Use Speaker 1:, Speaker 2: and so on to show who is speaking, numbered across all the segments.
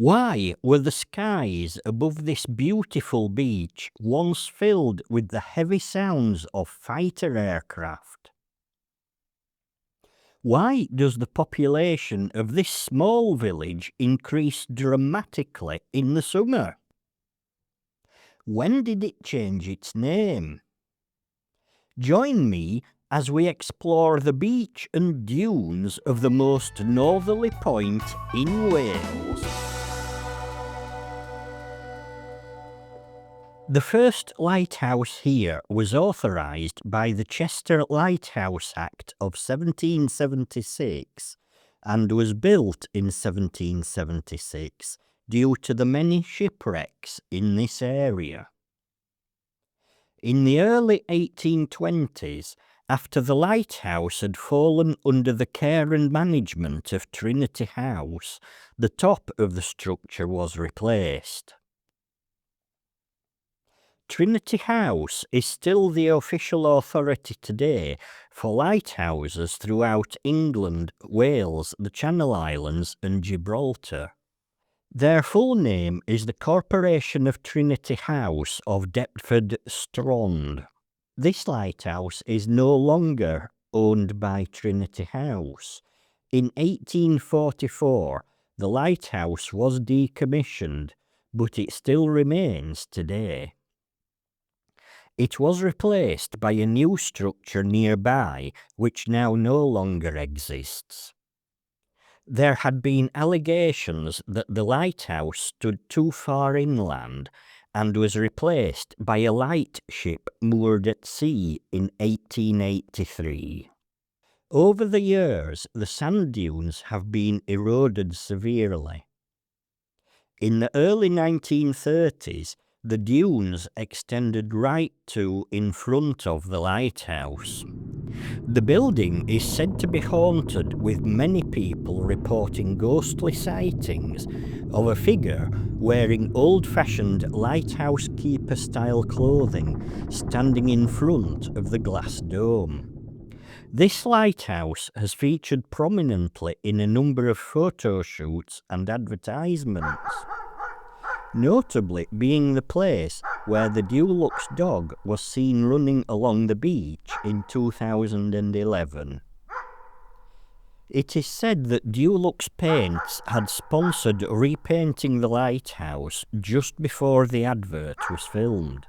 Speaker 1: Why were the skies above this beautiful beach once filled with the heavy sounds of fighter aircraft? Why does the population of this small village increase dramatically in the summer? When did it change its name? Join me as we explore the beach and dunes of the most northerly point in Wales. The first lighthouse here was authorised by the Chester Lighthouse Act of 1776 and was built in 1776 due to the many shipwrecks in this area. In the early 1820s, after the lighthouse had fallen under the care and management of Trinity House, the top of the structure was replaced. Trinity House is still the official authority today for lighthouses throughout England, Wales, the Channel Islands and Gibraltar. Their full name is the Corporation of Trinity House of Deptford Strand. This lighthouse is no longer owned by Trinity House. In 1844, the lighthouse was decommissioned, but it still remains today. It was replaced by a new structure nearby, which now no longer exists. There had been allegations that the lighthouse stood too far inland and was replaced by a lightship moored at sea in 1883. Over the years, the sand dunes have been eroded severely. In the early 1930s, the dunes extended right to in front of the lighthouse. The building is said to be haunted, with many people reporting ghostly sightings of a figure wearing old-fashioned lighthouse keeper-style clothing standing in front of the glass dome. This lighthouse has featured prominently in a number of photo shoots and advertisements, notably being the place where the Dulux dog was seen running along the beach in 2011. It is said that Dulux Paints had sponsored repainting the lighthouse just before the advert was filmed.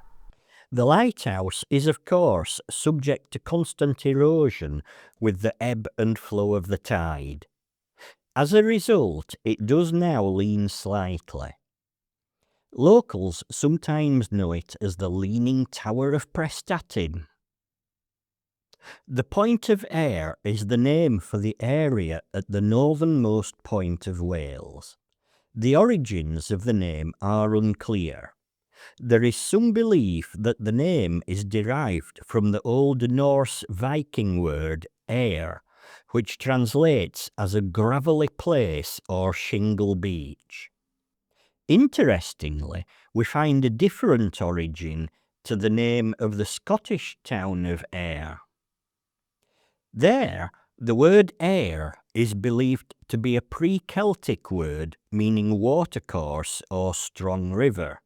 Speaker 1: The lighthouse is of course subject to constant erosion with the ebb and flow of the tide. As a result, it does now lean slightly. Locals sometimes know it as the Leaning Tower of Prestatyn. The Point of Ayr is the name for the area at the northernmost point of Wales. The origins of the name are unclear. There is some belief that the name is derived from the Old Norse Viking word Ayr, which translates as a gravelly place or shingle beach. Interestingly, we find a different origin to the name of the Scottish town of Ayr. There, the word Ayr is believed to be a pre-Celtic word meaning watercourse or strong river.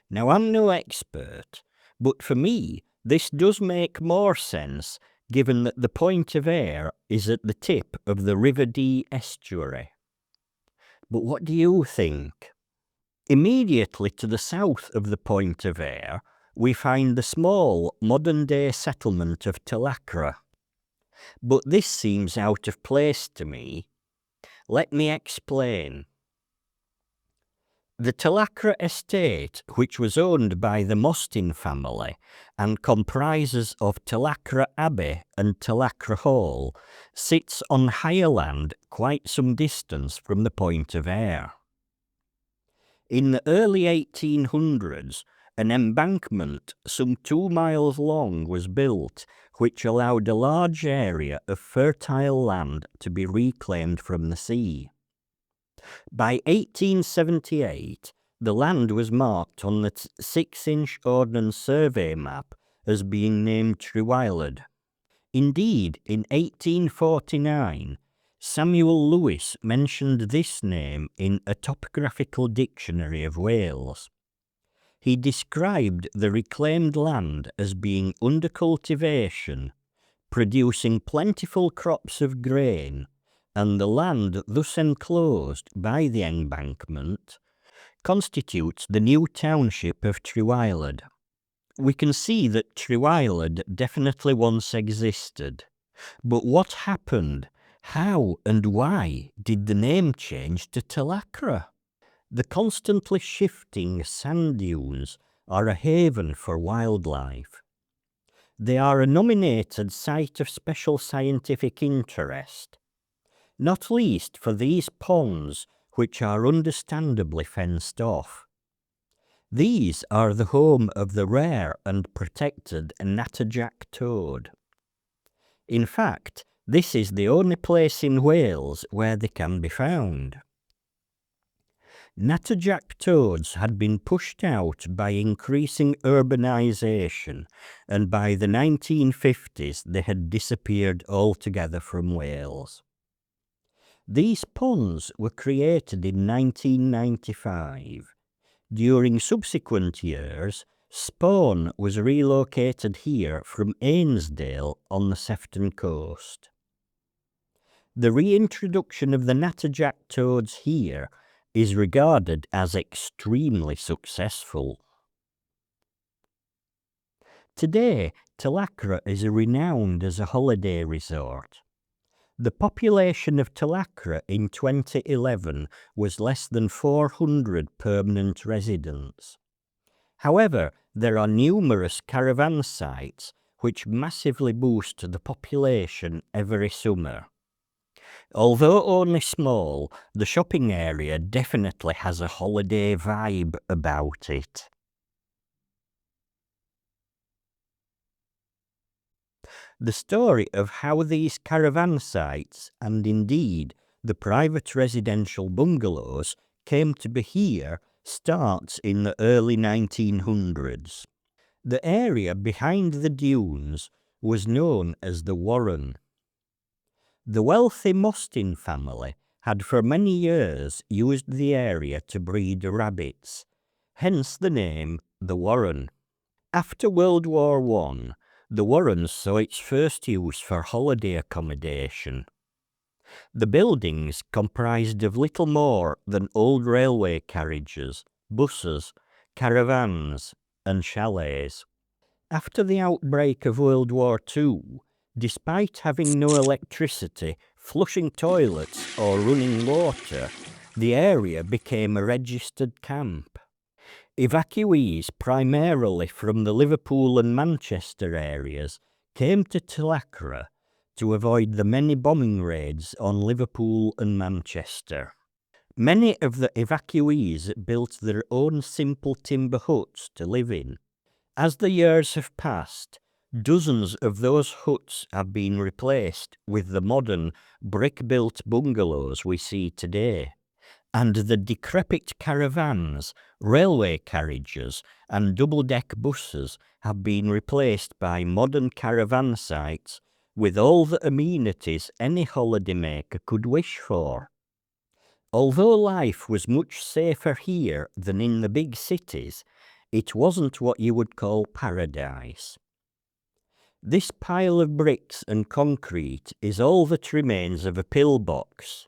Speaker 1: Now, I'm no expert, but for me, this does make more sense given that the Point of Ayr is at the tip of the River Dee estuary. But what do you think? Immediately to the south of the Point of Ayr, we find the small modern-day settlement of Talacre. But this seems out of place to me. Let me explain. The Talacre estate, which was owned by the Mostyn family and comprises of Talacre Abbey and Talacre Hall, sits on higher land quite some distance from the Point of Ayr. In the early 1800s, an embankment some 2 miles long was built, which allowed a large area of fertile land to be reclaimed from the sea. By 1878, the land was marked on the 6-inch Ordnance Survey map as being named Trewaelod. Indeed, in 1849, Samuel Lewis mentioned this name in a topographical dictionary of Wales. He described the reclaimed land as being under cultivation, producing plentiful crops of grain, and the land thus enclosed by the embankment constitutes the new township of Trewaelod. We can see that Trewaelod definitely once existed, but what happened? How and why did the name change to Talacre? The constantly shifting sand dunes are a haven for wildlife. They are a nominated site of special scientific interest, not least for these ponds which are understandably fenced off. These are the home of the rare and protected Natterjack toad. In fact, this is the only place in Wales where they can be found. Natterjack toads had been pushed out by increasing urbanisation, and by the 1950s they had disappeared altogether from Wales. These ponds were created in 1995. During subsequent years, spawn was relocated here from Ainsdale on the Sefton coast. The reintroduction of the Natterjack toads here is regarded as extremely successful. Today, Talacre is renowned as a holiday resort. The population of Talacre in 2011 was less than 400 permanent residents. However, there are numerous caravan sites which massively boost the population every summer. Although only small, the shopping area definitely has a holiday vibe about it. The story of how these caravan sites, and indeed the private residential bungalows, came to be here starts in the early 1900s. The area behind the dunes was known as the Warren. The wealthy Mostyn family had for many years used the area to breed rabbits, hence the name the Warren. After World War I, the Warren saw its first use for holiday accommodation. The buildings comprised of little more than old railway carriages, buses, caravans, and chalets. After the outbreak of World War II, despite having no electricity, flushing toilets, or running water, the area became a registered camp. Evacuees, primarily from the Liverpool and Manchester areas, came to Talacre to avoid the many bombing raids on Liverpool and Manchester. Many of the evacuees built their own simple timber huts to live in. As the years have passed, dozens of those huts have been replaced with the modern brick-built bungalows we see today, and the decrepit caravans, railway carriages, and double-deck buses have been replaced by modern caravan sites with all the amenities any holidaymaker could wish for. Although life was much safer here than in the big cities, it wasn't what you would call paradise. This pile of bricks and concrete is all that remains of a pillbox.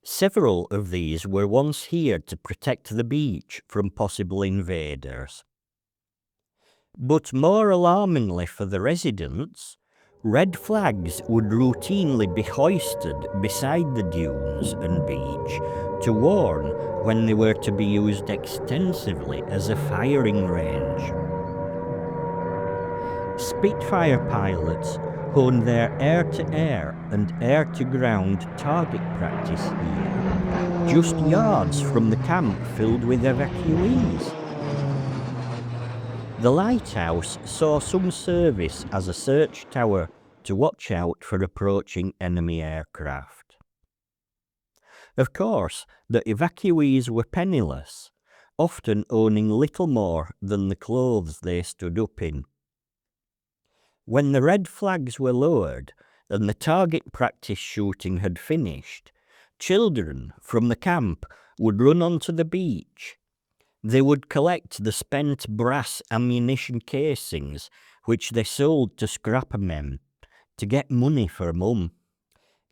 Speaker 1: Several of these were once here to protect the beach from possible invaders. But more alarmingly for the residents, red flags would routinely be hoisted beside the dunes and beach to warn when they were to be used extensively as a firing range. Spitfire pilots honed their air-to-air and air-to-ground target practice here, just yards from the camp filled with evacuees. The Lighthouse saw some service as a search tower to watch out for approaching enemy aircraft. Of course, the evacuees were penniless, often owning little more than the clothes they stood up in. When the red flags were lowered, and the target practice shooting had finished, children from the camp would run onto the beach. They would collect the spent brass ammunition casings, which they sold to scrapper men, to get money for mum.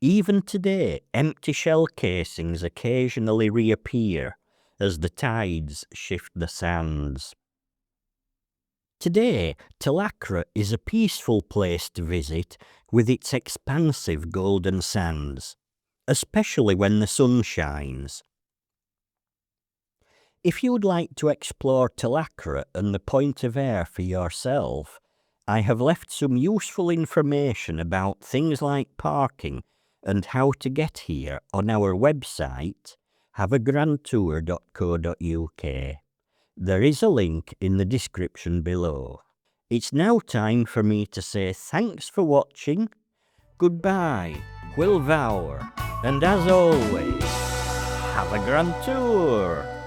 Speaker 1: Even today, empty shell casings occasionally reappear as the tides shift the sands. Today, Talacre is a peaceful place to visit with its expansive golden sands, especially when the sun shines. If you would like to explore Talacre and the Point of Ayr for yourself, I have left some useful information about things like parking and how to get here on our website, haveagrandtour.co.uk. There is a link in the description below. It's now time for me to say thanks for watching, goodbye, Will Vour, and as always, have a grand tour!